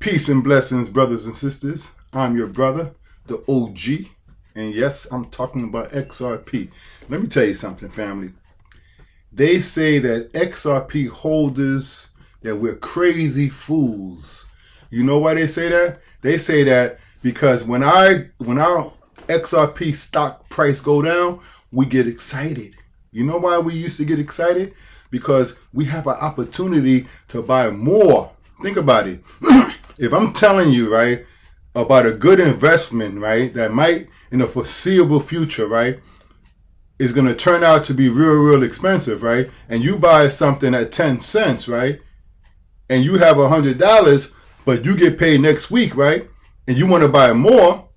Peace and blessings, brothers and sisters. I'm your brother, the OG. And yes, I'm talking about XRP. Let me tell you something, family. They say that XRP holders, that we're crazy fools. You know why they say that? They say that because when our XRP stock price go down, we get excited. You know why we used to get excited? Because we have an opportunity to buy more. Think about it. If I'm telling you, right, about a good investment, right, that might, in the foreseeable future, right, is going to turn out to be real expensive, right, and you buy something at 10 cents, right, and you have $100, but you get paid next week, right, and you want to buy more,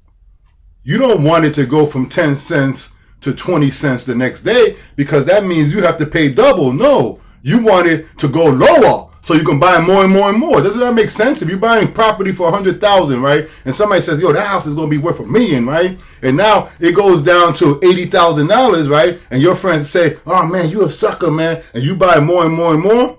you don't want it to go from 10 cents to 20 cents the next day, because that means you have to pay double. No, you want it to go lower so you can buy more and more and more. Doesn't that make sense? If you're buying property for $100,000, right, and somebody says, yo, that house is going to be worth $1 million, right, and now it goes down to $80,000, right, and your friends say, oh man, you a sucker, man, and you buy more and more and more,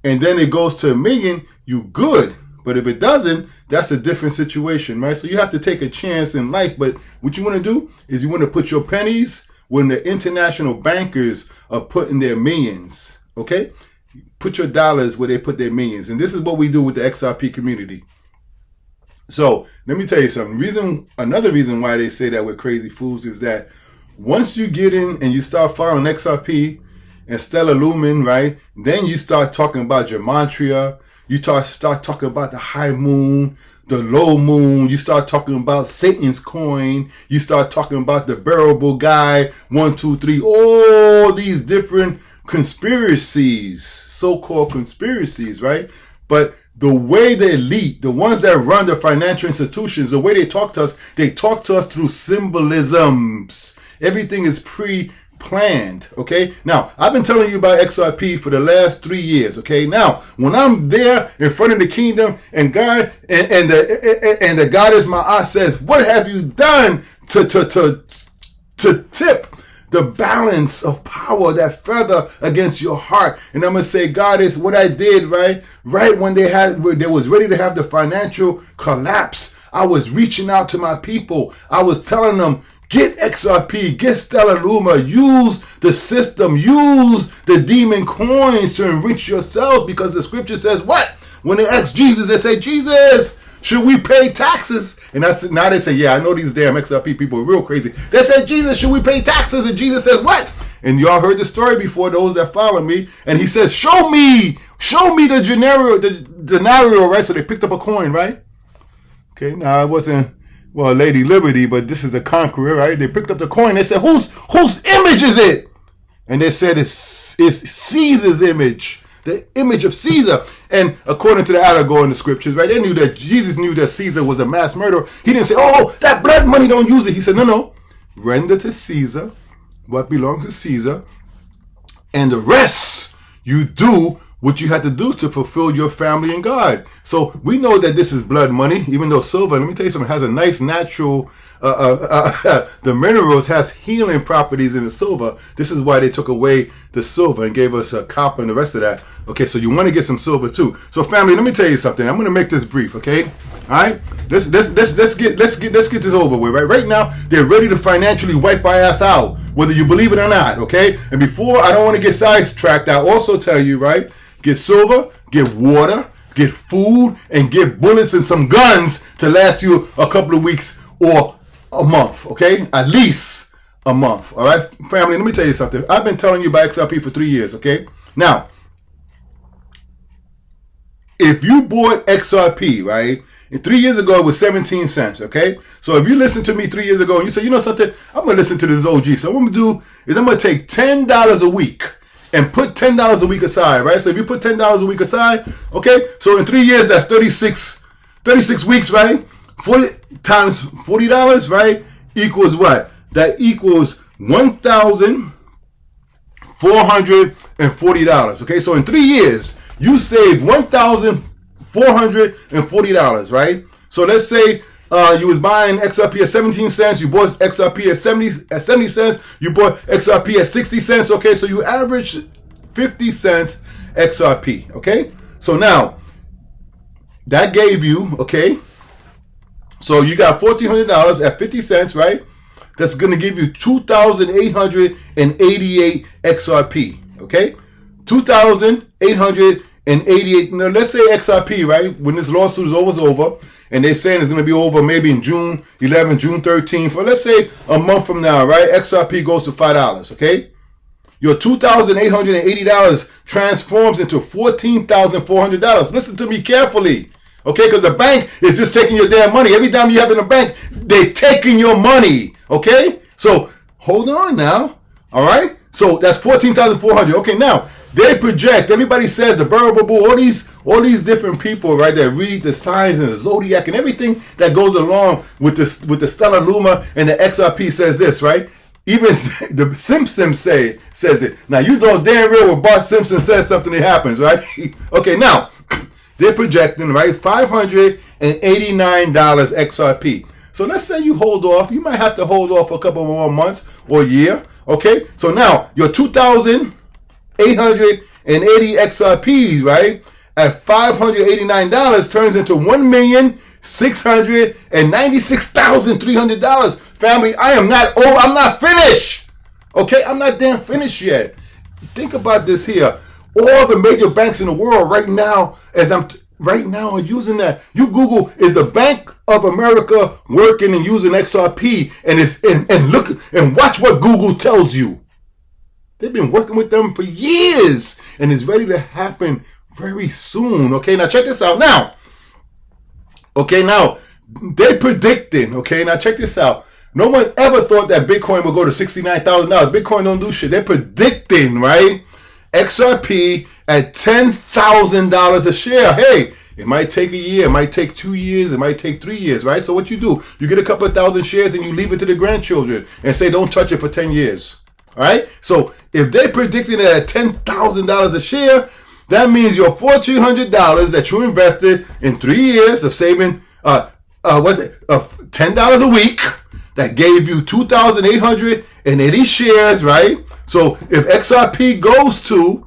and then it goes to $1 million, you good. But if it doesn't, that's a different situation, right? So you have to take a chance in life. But what you want to do is you want to put your pennies when the international bankers are putting their millions, okay? Put your dollars where they put their millions. And this is what we do with the XRP community. So let me tell you something. Another reason why they say that we're crazy fools is that once you get in and you start following XRP and Stellar Lumen, right, then you start talking about gematria. You start talking about the high moon, the low moon. You start talking about Satan's coin. You start talking about the bearable guy, 1, 2, 3, all these different conspiracies, so-called conspiracies, right? But the way the elite, the ones that run the financial institutions, the way they talk to us through symbolisms. Everything is planned, okay? Now, I've been telling you about XRP for the last 3 years, okay? Now, when I'm there in front of the kingdom and God and the God is my eye says, what have you done to tip the balance of power, that feather against your heart? And I'm gonna say, God, is what I did, right? Right when they was ready to have the financial collapse, I was reaching out to my people. I was telling them, get XRP, get Stellar Luma, use the system, use the demon coins to enrich yourselves, because the scripture says what? When they ask Jesus, they say, Jesus, should we pay taxes? And now they say, yeah, I know these damn XRP people are real crazy. They said, Jesus, should we pay taxes? And Jesus says, what? And y'all heard the story before, those that follow me. And he says, show me the denario, right? So they picked up a coin, right? Okay, now it wasn't, well, Lady Liberty, but this is the conqueror, right? They picked up the coin. They said, whose image is it? And they said, it's Caesar's image, the image of Caesar. And according to the allegory in the scriptures, right, they knew that Jesus knew that Caesar was a mass murderer. He didn't say, oh, that blood money, don't use it. He said, no, render to Caesar what belongs to Caesar, and the rest you do what you had to do to fulfill your family and God. So we know that this is blood money, even though silver, let me tell you something, has a nice natural, the minerals has healing properties in the silver. This is why they took away the silver and gave us a copper and the rest of that. Okay, so you want to get some silver too. So family, let me tell you something. I'm going to make this brief, okay? All right, let's get this over with. Right now, they're ready to financially wipe our ass out, whether you believe it or not. Okay, and before I don't want to get sidetracked, I also tell you, right, get silver, get water, get food, and get bullets and some guns to last you a couple of weeks or a month. Okay, at least a month. All right, family. Let me tell you something. I've been telling you about XRP for 3 years. Okay, now if you bought XRP, right? And 3 years ago, it was 17 cents, okay? So if you listened to me 3 years ago and you say, you know something, I'm going to listen to this OG. So what I'm going to do is I'm going to take $10 a week and put $10 a week aside, right? So if you put $10 a week aside, okay? So in 3 years, that's 36 weeks, right? 40 times $40, right? Equals what? That equals $1,440, okay? So in 3 years, you save $1,440, right? So let's say you was buying XRP at 17 cents, you bought XRP at 70 cents, you bought XRP at 60 cents, okay? So you average 50 cents XRP, okay? So now, that gave you, okay, so you got $1,400 at 50 cents, right? That's going to give you 2,888 XRP, okay? 2,888. Now, let's say XRP, right? When this lawsuit is over, and they're saying it's going to be over maybe in June 11, June 13th, or let's say a month from now, right? XRP goes to $5, okay? Your $2,880 transforms into $14,400. Listen to me carefully, okay? Because the bank is just taking your damn money. Every time you have in the bank, they're taking your money, okay? So hold on now, all right? So that's $14,400. Okay, now they project. Everybody says the Burble, all these different people, right? That read the signs and the zodiac and everything that goes along with the Stellar Luma and the XRP says this, right? Even the Simpsons says it. Now you know damn real when Bart Simpson says something, it happens, right? Okay, now they're projecting, right, $589 XRP. So let's say you hold off. You might have to hold off for a couple more months or a year. Okay, so now your 2,880 XRPs, right, at $589 turns into $1,696,300. Family, I'm not finished. Okay, I'm not damn finished yet. Think about this here. All the major banks in the world right now, are using that. You Google, is the Bank of America working and using XRP, and look and watch what Google tells you. They've been working with them for years, and it's ready to happen very soon. Okay, now check this out. Now, they're predicting. Okay, now check this out. No one ever thought that Bitcoin would go to $69,000. Bitcoin don't do shit. They're predicting, right? XRP at $10,000 a share. Hey, it might take a year, it might take 2 years, it might take 3 years, right? So what you do, you get a couple of thousand shares and you leave it to the grandchildren and say don't touch it for 10 years. All right? So if they're predicting it at $10,000 a share, that means your $1,400 that you invested in 3 years of saving, $10 a week, that gave you 2,880 shares, right? So if XRP goes to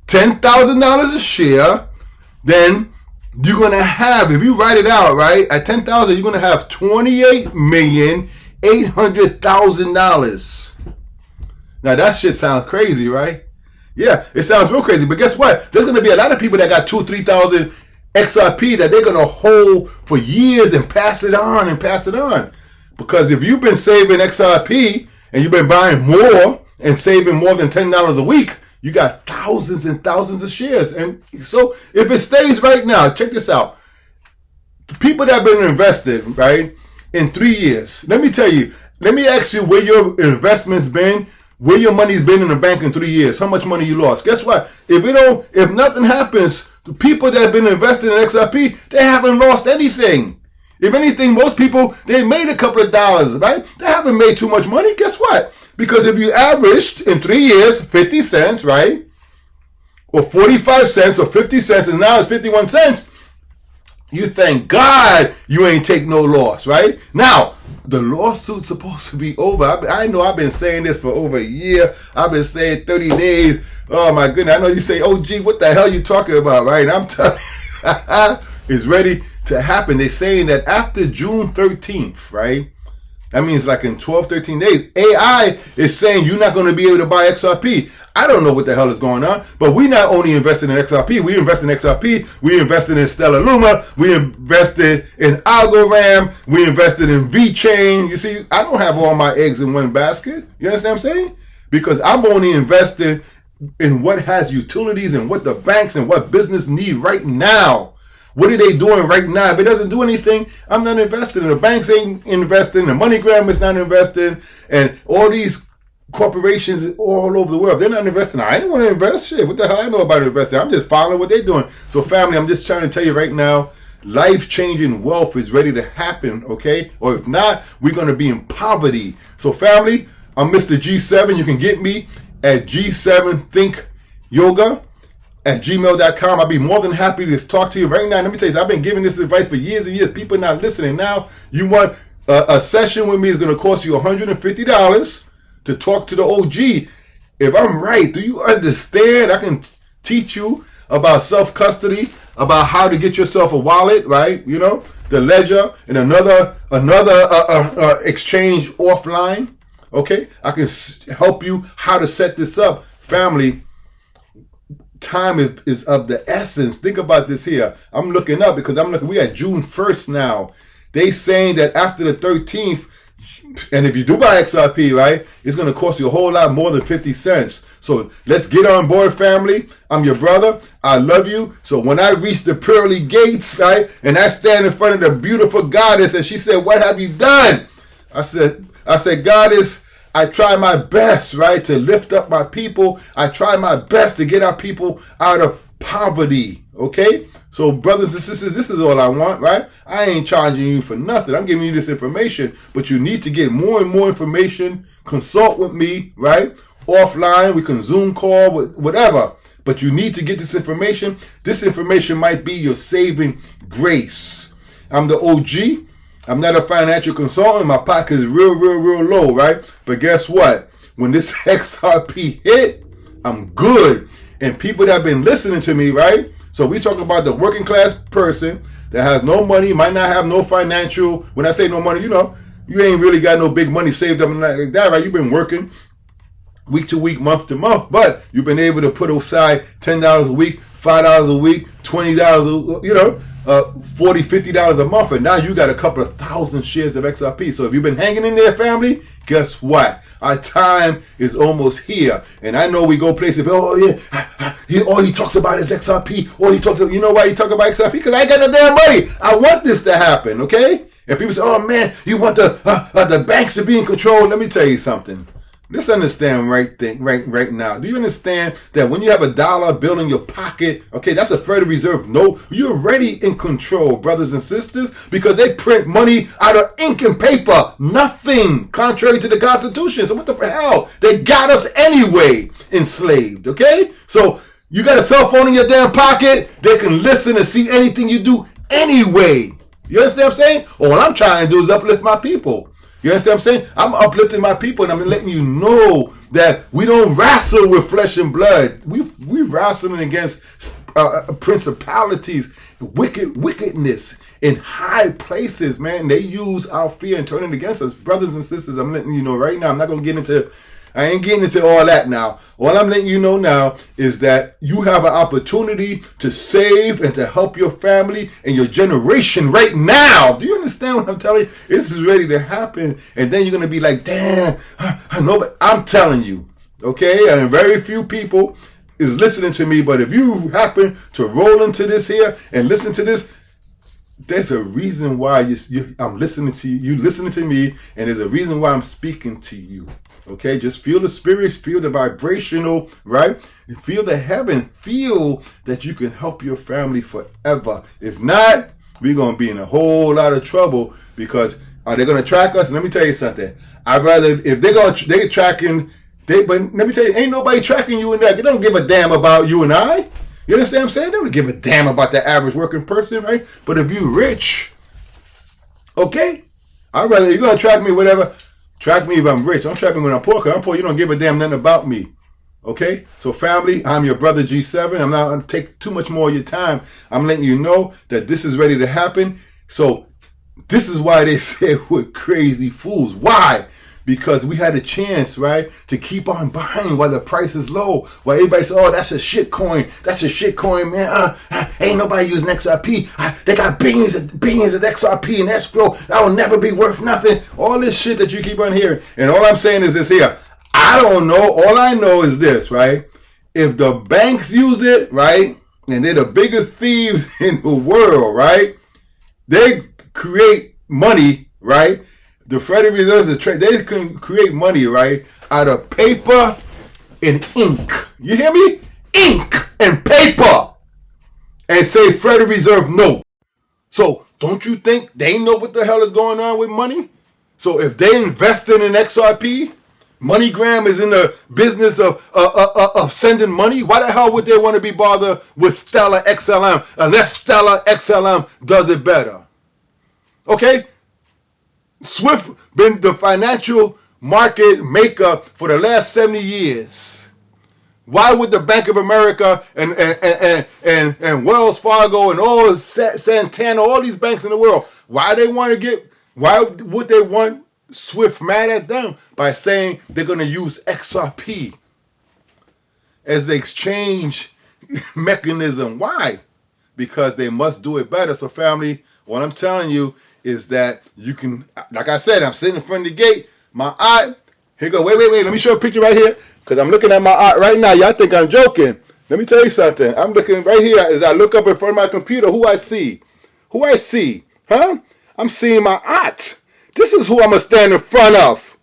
$10,000 a share, then you're going to have, if you write it out, right, at $10,000, you're going to have $28,800,000. Now that shit sounds crazy, right? Yeah, it sounds real crazy. But guess what? There's going to be a lot of people that got 2,000 or 3,000 XRP that they're going to hold for years and pass it on and pass it on. Because if you've been saving XRP and you've been buying more and saving more than $10 a week, you got thousands and thousands of shares. And so if it stays right now, check this out. The people that have been invested, right, in 3 years, let me ask you where your investment's been, where your money's been in the bank in 3 years, how much money you lost. Guess what? If nothing happens, the people that have been invested in XRP, they haven't lost anything. If anything, most people, they made a couple of dollars, right? They haven't made too much money. Guess what? Because if you averaged in 3 years 50 cents, right, or 45 cents or 50 cents, and now it's 51 cents, you thank God you ain't take no loss, right? Now, the lawsuit's supposed to be over. I know I've been saying this for over a year. I've been saying 30 days. Oh, my goodness. I know you say, oh, gee, what the hell you talking about, right? I'm telling you, it's ready to happen. They're saying that after June 13th, right? That means like in 12, 13 days, AI is saying you're not going to be able to buy XRP. I don't know what the hell is going on, but we not only invested in XRP, we invested in XRP, we invested in Stellar Luma, we invested in Algorand, we invested in VeChain. You see, I don't have all my eggs in one basket. You understand what I'm saying? Because I'm only investing in what has utilities and what the banks and what business need right now. What are they doing right now? If it doesn't do anything, I'm not investing. The banks ain't investing. The MoneyGram is not investing. And all these corporations all over the world, they're not investing. I ain't want to invest. Shit, what the hell I know about investing? I'm just following what they're doing. So family, I'm just trying to tell you right now, life-changing wealth is ready to happen, okay? Or if not, we're going to be in poverty. So family, I'm Mr. G7. You can get me at G7thinkyoga@gmail.com. I'll be more than happy to talk to you right now. Let me tell you, I've been giving this advice for years and years. People are not listening. Now, you want a session with me is going to cost you $150 to talk to the OG. If I'm right, do you understand? I can teach you about self-custody, about how to get yourself a wallet, right? You know, the ledger, and another exchange offline. Okay, I can help you how to set this up, family. Time is of the essence. Think about this here. I'm looking up because we at June 1st now. They saying that after the 13th, and if you do buy XRP, right, it's going to cost you a whole lot more than 50 cents. So let's get on board, family. I'm your brother. I love you. So when I reach the pearly gates, right, and I stand in front of the beautiful goddess, and she said, "What have you done?" I said, "Goddess, I try my best, right, to lift up my people. I try my best to get our people out of poverty." Okay? So brothers and sisters, this is all I want, right? I ain't charging you for nothing. I'm giving you this information, but you need to get more and more information. Consult with me, right? Offline, we can Zoom call, whatever. But you need to get this information. This information might be your saving grace. I'm the OG. I'm not a financial consultant. My pocket is real low, right? But guess what? When this XRP hit, I'm good. And people that have been listening to me, right? So we talk about the working class person that has no money, might not have no financial. When I say no money, you know, you ain't really got no big money saved up and like that, right? You've been working week to week, month to month, but you've been able to put aside $10 a week, $5 a week, $20, you know, $40, $50 a month, and now you got a couple of thousand shares of XRP. So if you've been hanging in there, family, guess what? Our time is almost here. And I know we go places, oh yeah, all he talks about is XRP. All he talks about, you know why he talk about XRP? Because I ain't got no damn money. I want this to happen, okay? And people say, oh man, you want the banks to be in control. Let me tell you something. Let's understand right now. Do you understand that when you have a dollar bill in your pocket, okay, that's a Federal Reserve note, you're already in control, brothers and sisters, because they print money out of ink and paper. Nothing contrary to the Constitution. So what the hell? They got us anyway enslaved, okay? So you got a cell phone in your damn pocket. They can listen and see anything you do anyway. You understand what I'm saying? All I'm trying to do is uplift my people. You understand what I'm saying? I'm uplifting my people, and I'm letting you know that we don't wrestle with flesh and blood. We wrestling against principalities, wickedness in high places, man. They use our fear and turn it against us. Brothers and sisters, I'm letting you know right now. I ain't getting into all that now. All I'm letting you know now is that you have an opportunity to save and to help your family and your generation right now. Do you understand what I'm telling you? This is ready to happen. And then you're going to be like, damn, I know, but I'm telling you, okay? And very few people is listening to me, but if you happen to roll into this here and listen to this, there's a reason why I'm listening to you. You listening to me, and there's a reason why I'm speaking to you. Okay, just feel the spirit, feel the vibrational, right? Feel the heaven, feel that you can help your family forever. If not, we're going to be in a whole lot of trouble, because are they going to track us? And let me tell you something. I'd rather, if they're tracking, but let me tell you, ain't nobody tracking you in that. They don't give a damn about you and I. You understand what I'm saying? They don't give a damn about the average working person, right? But if you rich, okay, I'd rather, you're going to track me, whatever. Track me if I'm rich. Don't track me when I'm poor. Because I'm poor, you don't give a damn nothing about me. Okay? So family, I'm your brother G7. I'm not going to take too much more of your time. I'm letting you know that this is ready to happen. So this is why they say we're crazy fools. Why? Because we had a chance, right, to keep on buying while the price is low. While everybody says, oh, that's a shit coin. That's a shit coin, man. Ain't nobody using XRP. They got billions of XRP in escrow. That will never be worth nothing. All this shit that you keep on hearing. And all I'm saying is this here. I don't know. All I know is this, right? If the banks use it, right, and they're the biggest thieves in the world, right, they create money, right? The Federal Reserve, they can create money, right, out of paper and ink. You hear me? Ink and paper. And say Federal Reserve note. So don't you think they know what the hell is going on with money? So if they invested in XRP, MoneyGram is in the business of sending money, why the hell would they want to be bothered with Stellar XLM unless Stellar XLM does it better? Okay? Swift been the financial market maker for the last 70 years. Why would the Bank of America and Wells Fargo and all Santana, all these banks in the world, why would they want Swift mad at them by saying they're going to use XRP as the exchange mechanism? Why? Because they must do it better. So family, what I'm telling you is that you can, like I said, I'm sitting in front of the gate, my aunt, here go, wait, let me show a picture right here, because I'm looking at my aunt right now. Y'all think I'm joking. Let me tell you something. I'm looking right here as I look up in front of my computer. Who I see? Huh? I'm seeing my aunt. This is who I'm going to stand in front of.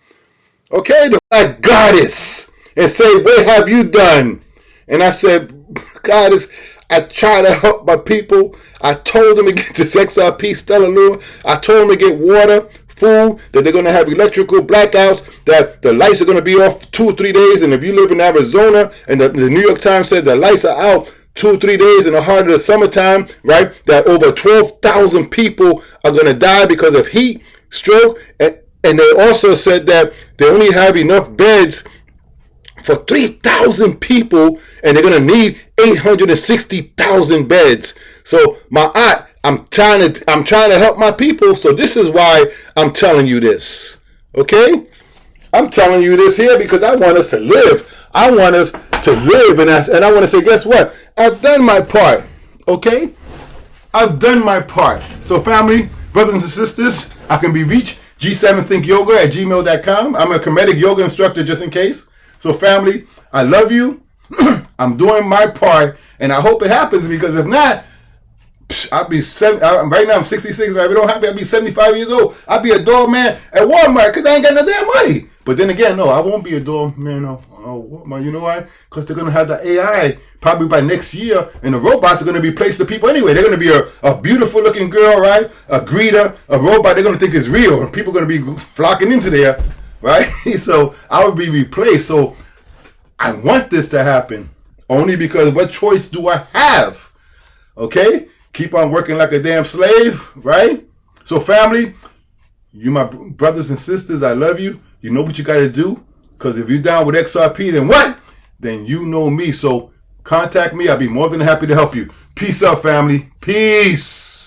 Okay? The black goddess. And say, what have you done? And I said, goddess, I try to help my people. I told them to get this XRP Stellar Lure. I told them to get water, food, that they're going to have electrical blackouts, that the lights are going to be off 2 or 3 days. And if you live in Arizona, and the New York Times said the lights are out 2 or 3 days in the heart of the summertime, right? That over 12,000 people are going to die because of heat, stroke. And they also said that they only have enough beds for 3,000 people, and they're going to need 860,000 beds. So my aunt, I'm trying to help my people. So this is why I'm telling you this. Okay? I'm telling you this here because I want us to live. I want us to live, and I want to say, guess what? I've done my part. Okay? I've done my part. So family, brothers and sisters, I can be reached g7thinkyoga@gmail.com. I'm a comedic yoga instructor, just in case. So family, I love you. I'm doing my part, and I hope it happens, because if not, I'll be right now I'm 66. If I don't happen, I'll be 75 years old. I'll be a doorman at Walmart because I ain't got no damn money. But then again, no, I won't be a doorman at Walmart. You know why? Because they're gonna have the AI probably by next year, and the robots are gonna replace the people anyway. They're gonna be a beautiful looking girl, right? A greeter, a robot. They're gonna think it's real, and people are gonna be flocking into there, right? So I will be replaced. So I want this to happen only because what choice do I have? Okay? Keep on working like a damn slave, right? So family, you my brothers and sisters, I love you. You know what you got to do, because if you're down with XRP, then what? Then you know me. So contact me. I'll be more than happy to help you. Peace out, family. Peace.